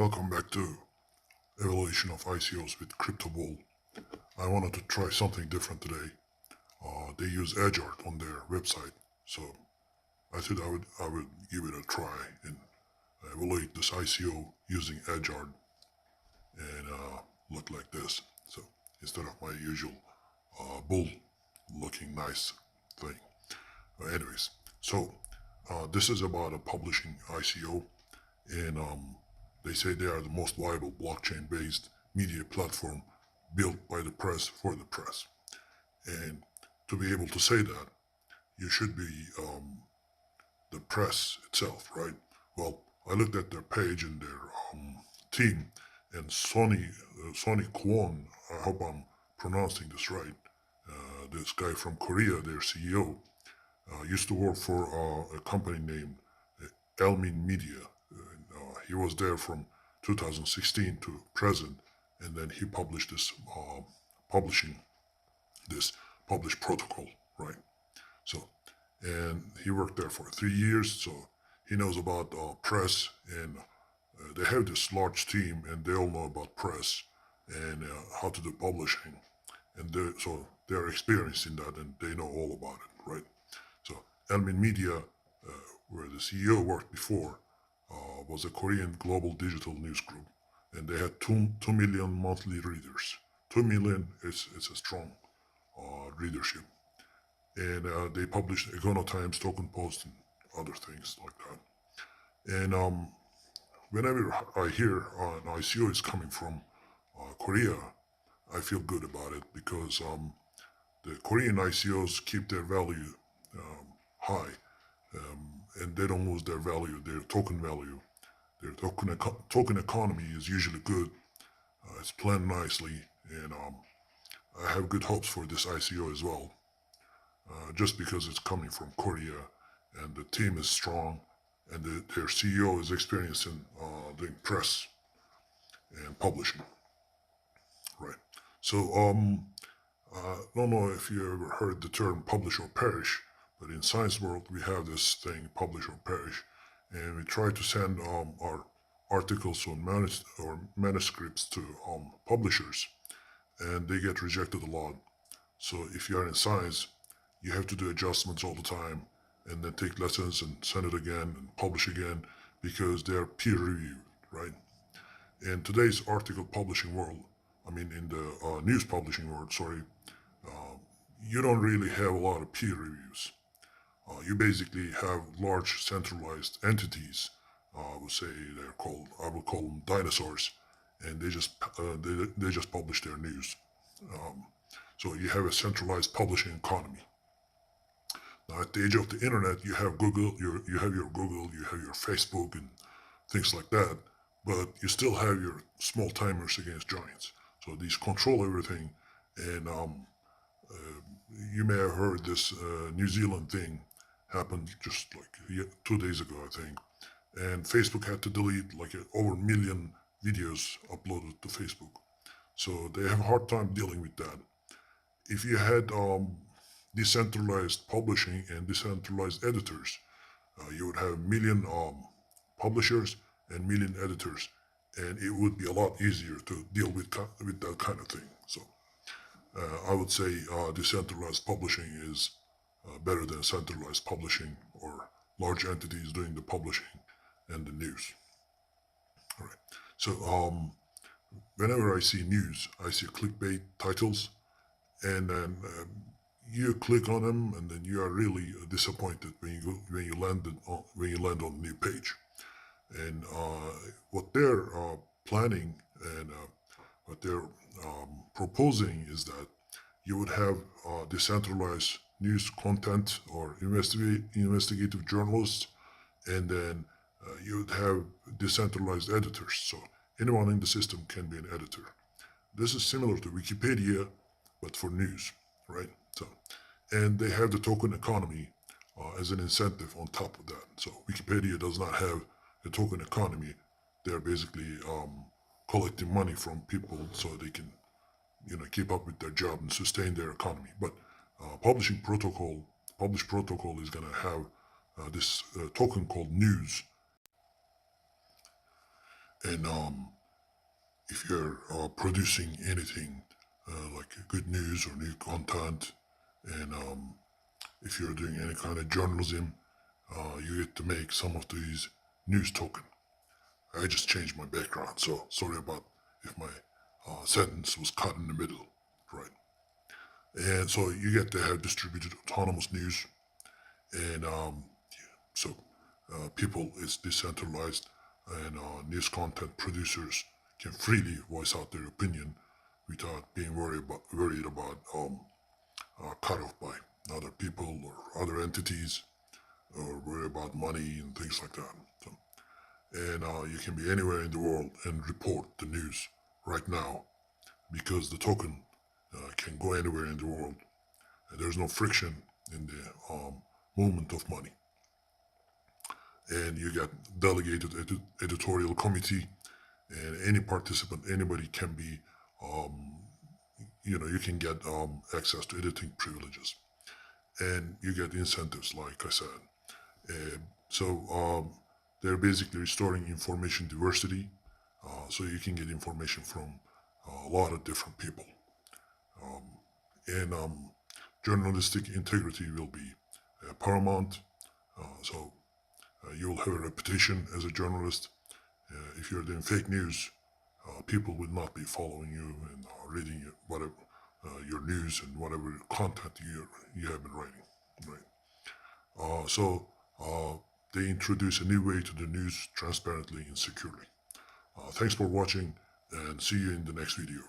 Welcome back to Evaluation of ICOs with CryptoBull. I wanted to try something different today. They use EdgeArt on their website, so I thought I would give it a try and evaluate this ICO using EdgeArt and look like this. So instead of my usual bull looking nice thing. Anyways, so this is about a publishing ICO, and they say they are the most viable blockchain-based media platform built by the press for the press. And to be able to say that, you should be the press itself, right? Well, I looked at their page and their team, and Sonny Kwon, I hope I'm pronouncing this right, this guy from Korea, their CEO, used to work for a company named Elmin Media. He was there from 2016 to present, and then he published this publishing this published protocol, right? So, and he worked there for 3 years, so he knows about press, and they have this large team, and they all know about press and how to do publishing, and so they're experienced in that, and they know all about it, right? So, Elmin Media, where the CEO worked before, was a Korean global digital news group, and they had 2 million monthly readers. 2 million is a strong readership, and they published Econotimes, Token Post, and other things like that. And whenever I hear an ICO is coming from Korea, I feel good about it because the Korean ICOs keep their value high, and they don't lose their value, their token value. Their token economy is usually good. It's planned nicely, and I have good hopes for this ICO as well. Just because it's coming from Korea, and the team is strong, and their CEO is experienced in doing press and publishing. Right. So I don't know if you ever heard the term publish or perish, but in science world we have this thing, publish or perish, and we try to send our articles or manuscripts to publishers, and they get rejected a lot. So if you are in science, you have to do adjustments all the time, and then take lessons and send it again and publish again because they are peer reviewed, right? In today's article publishing world, in the news publishing world, sorry, you don't really have a lot of peer reviews. You basically have large centralized entities. I would say I would call them dinosaurs, and they just publish their news. So you have a centralized publishing economy. Now, at the age of the internet, you have Google, you have your Google, you have your Facebook, and things like that. But you still have your small timers against giants. So these control everything, and you may have heard this New Zealand thing happened just like 2 days ago, I think. And Facebook had to delete like over a million videos uploaded to Facebook. So they have a hard time dealing with that. If you had decentralized publishing and decentralized editors, you would have a million publishers and million editors, and it would be a lot easier to deal with that kind of thing. So I would say decentralized publishing is better than centralized publishing or large entities doing the publishing and the news. All right. So whenever I see news, I see clickbait titles, and then you click on them, and then you are really disappointed when you land on the new page. And what they're planning and what they're proposing is that you would have decentralized news content or investigative journalists, and then you would have decentralized editors. So anyone in the system can be an editor. This is similar to Wikipedia, but for news, right? So, and they have the token economy as an incentive on top of that. So Wikipedia does not have a token economy. They're basically collecting money from people so they can, keep up with their job and sustain their economy. But publish protocol is going to have this token called news, And if you're producing anything like good news or new content, and if you're doing any kind of journalism, you get to make some of these news token. I just changed my background, so sorry about if my sentence was cut in the middle, right? And so you get to have distributed autonomous news, and so people is decentralized, and news content producers can freely voice out their opinion without being worried about cut off by other people or other entities, or worry about money and things like that. So, and you can be anywhere in the world and report the news right now because the token can go anywhere in the world. And there's no friction in the movement of money. And you get delegated editorial committee, and any participant, anybody can be, you can get access to editing privileges, and you get incentives, like I said. So they're basically restoring information diversity, so you can get information from a lot of different people. And journalistic integrity will be paramount. So you will have a reputation as a journalist. If you're doing fake news, people will not be following you and reading whatever your news and whatever content you have been writing. Right. So they introduce a new way to do news transparently and securely. Thanks for watching, and see you in the next video.